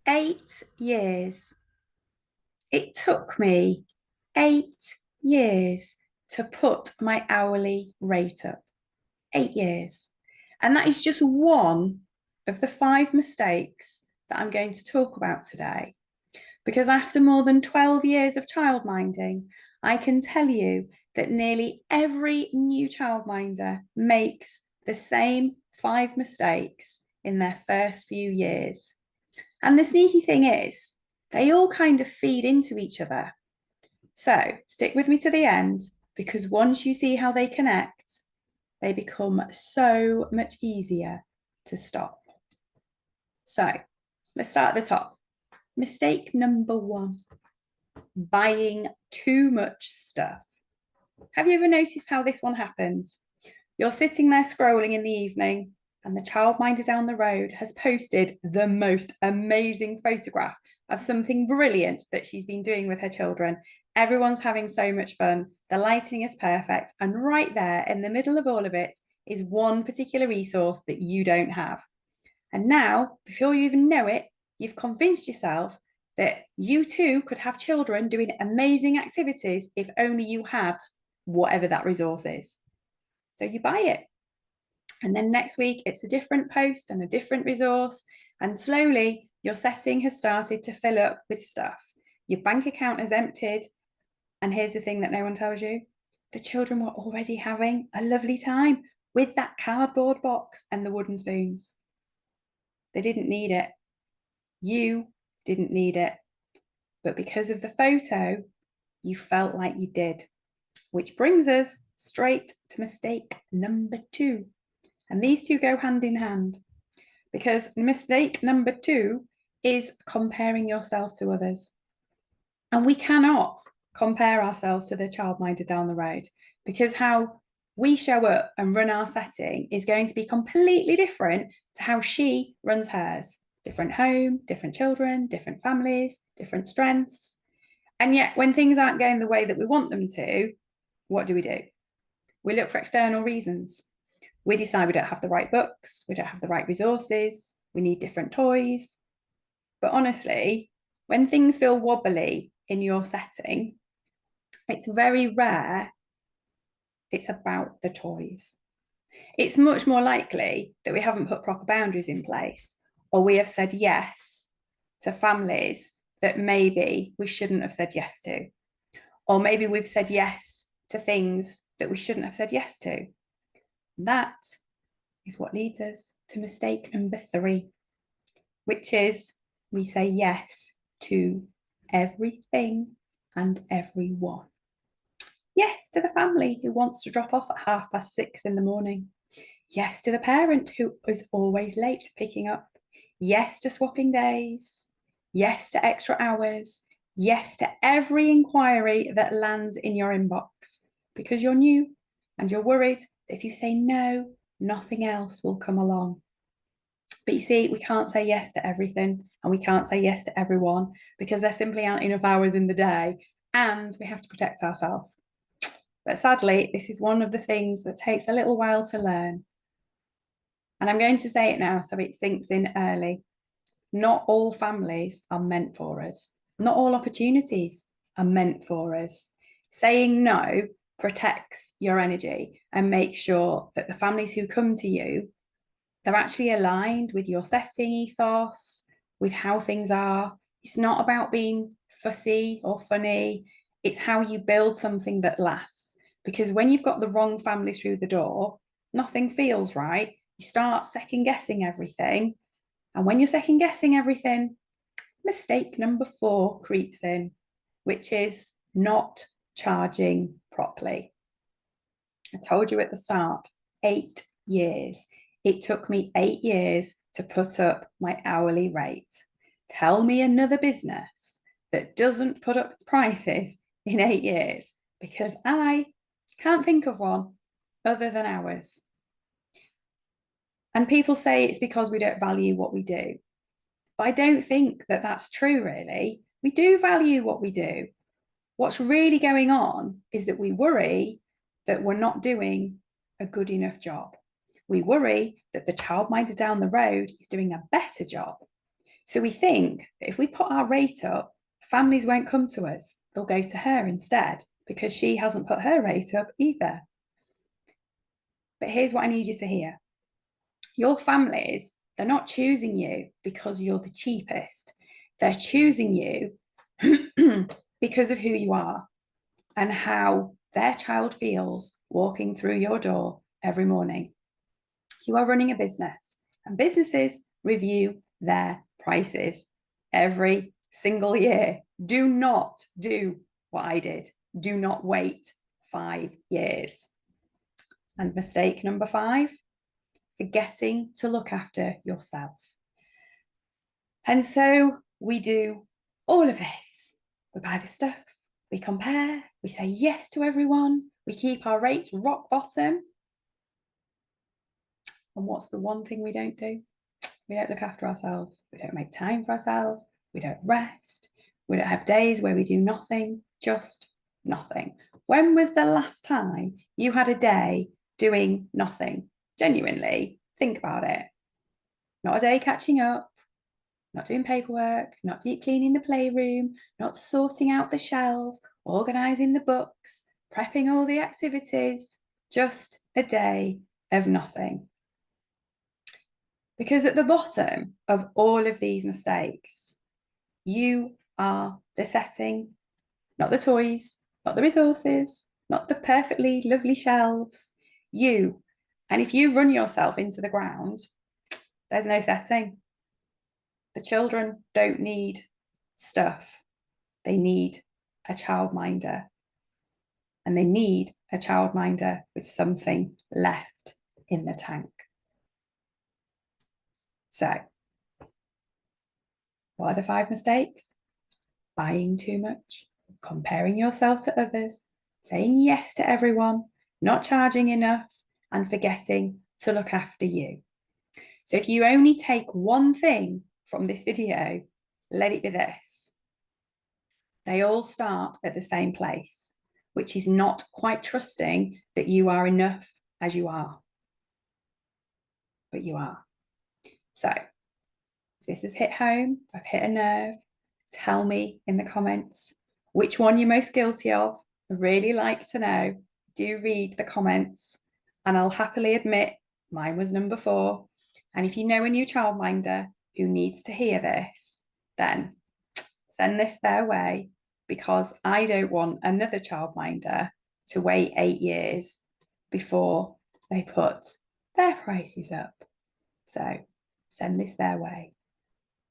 8 years. It took me 8 years to put my hourly rate up. 8 years. And that is just one of the 5 mistakes that I'm going to talk about today. Because after more than 12 years of childminding, I can tell you that nearly every new childminder makes the same 5 mistakes in their first few years. And the sneaky thing is, they all kind of feed into each other. So stick with me to the end, because once you see how they connect, they become so much easier to stop. So let's start at the top. Mistake number 1, buying too much stuff. Have you ever noticed how this one happens? You're sitting there scrolling in the evening, and the childminder down the road has posted the most amazing photograph of something brilliant that she's been doing with her children. Everyone's having so much fun. The lighting is perfect. And right there in the middle of all of it is one particular resource that you don't have. And now, before you even know it, you've convinced yourself that you too could have children doing amazing activities if only you had whatever that resource is. So you buy it. And then next week, it's a different post and a different resource. And slowly, your setting has started to fill up with stuff. Your bank account has emptied. And here's the thing that no one tells you. The children were already having a lovely time with that cardboard box and the wooden spoons. They didn't need it. You didn't need it. But because of the photo, you felt like you did. Which brings us straight to mistake number 2. And these two go hand in hand. Because mistake number 2 is comparing yourself to others. And we cannot compare ourselves to the childminder down the road, because how we show up and run our setting is going to be completely different to how she runs hers. Different home, different children, different families, different strengths. And yet, when things aren't going the way that we want them to, what do? We look for external reasons. We decide we don't have the right books, we don't have the right resources, we need different toys. But honestly, when things feel wobbly in your setting, it's very rare it's about the toys. It's much more likely that we haven't put proper boundaries in place, or we have said yes to families that maybe we shouldn't have said yes to, or maybe we've said yes to things that we shouldn't have said yes to. That is what leads us to mistake number 3, which is we say yes to everything and everyone. Yes to the family who wants to drop off at 6:30 in the morning. Yes to the parent who is always late picking up. Yes to swapping days. Yes to extra hours. Yes to every inquiry that lands in your inbox, because you're new and you're worried that if you say no, nothing else will come along. But you see, we can't say yes to everything and we can't say yes to everyone, because there simply aren't enough hours in the day, and we have to protect ourselves. But sadly, this is one of the things that takes a little while to learn. And I'm going to say it now so it sinks in early. Not all families are meant for us. Not all opportunities are meant for us. Saying no protects your energy and makes sure that the families who come to you, they're actually aligned with your setting ethos, with how things are. It's not about being fussy or funny. It's how you build something that lasts. Because when you've got the wrong families through the door, nothing feels right. You start second guessing everything. And when you're second guessing everything, mistake number 4 creeps in, which is not charging properly. I told you at the start, 8 years. It took me 8 years to put up my hourly rate. Tell me another business that doesn't put up its prices in 8 years, because I can't think of one other than ours. And people say it's because we don't value what we do. But I don't think that that's true, really. We do value what we do. What's really going on is that we worry that we're not doing a good enough job. We worry that the childminder down the road is doing a better job. So we think that if we put our rate up, families won't come to us. They'll go to her instead because she hasn't put her rate up either. But here's what I need you to hear. Your families, they're not choosing you because you're the cheapest. They're choosing you because of who you are and how their child feels walking through your door every morning. You are running a business, and businesses review their prices every single year. Do not do what I did. Do not wait 5 years. And mistake number 5, forgetting to look after yourself. And so we do all of this. We buy the stuff, we compare, we say yes to everyone, we keep our rates rock bottom. And what's the one thing we don't do? We don't look after ourselves. We don't make time for ourselves. We don't rest. We don't have days where we do nothing, just nothing. When was the last time you had a day doing nothing? Genuinely, think about it. Not a day catching up, not doing paperwork, not deep cleaning the playroom, not sorting out the shelves, organising the books, prepping all the activities, just a day of nothing. Because at the bottom of all of these mistakes, you are the setting, not the toys, not the resources, not the perfectly lovely shelves, you. And if you run yourself into the ground, there's no setting. The children don't need stuff. They need a childminder. And they need a childminder with something left in the tank. So, what are the 5 mistakes? Buying too much, comparing yourself to others, saying yes to everyone, not charging enough, and forgetting to look after you. So if you only take one thing from this video, let it be this. They all start at the same place, which is not quite trusting that you are enough as you are. But you are. So if this has hit home, I've hit a nerve, tell me in the comments which one you're most guilty of. I really like to know. Do read the comments, and I'll happily admit mine was number 4. And if you know a new childminder who needs to hear this, then send this their way, because I don't want another childminder to wait 8 years before they put their prices up. So send this their way.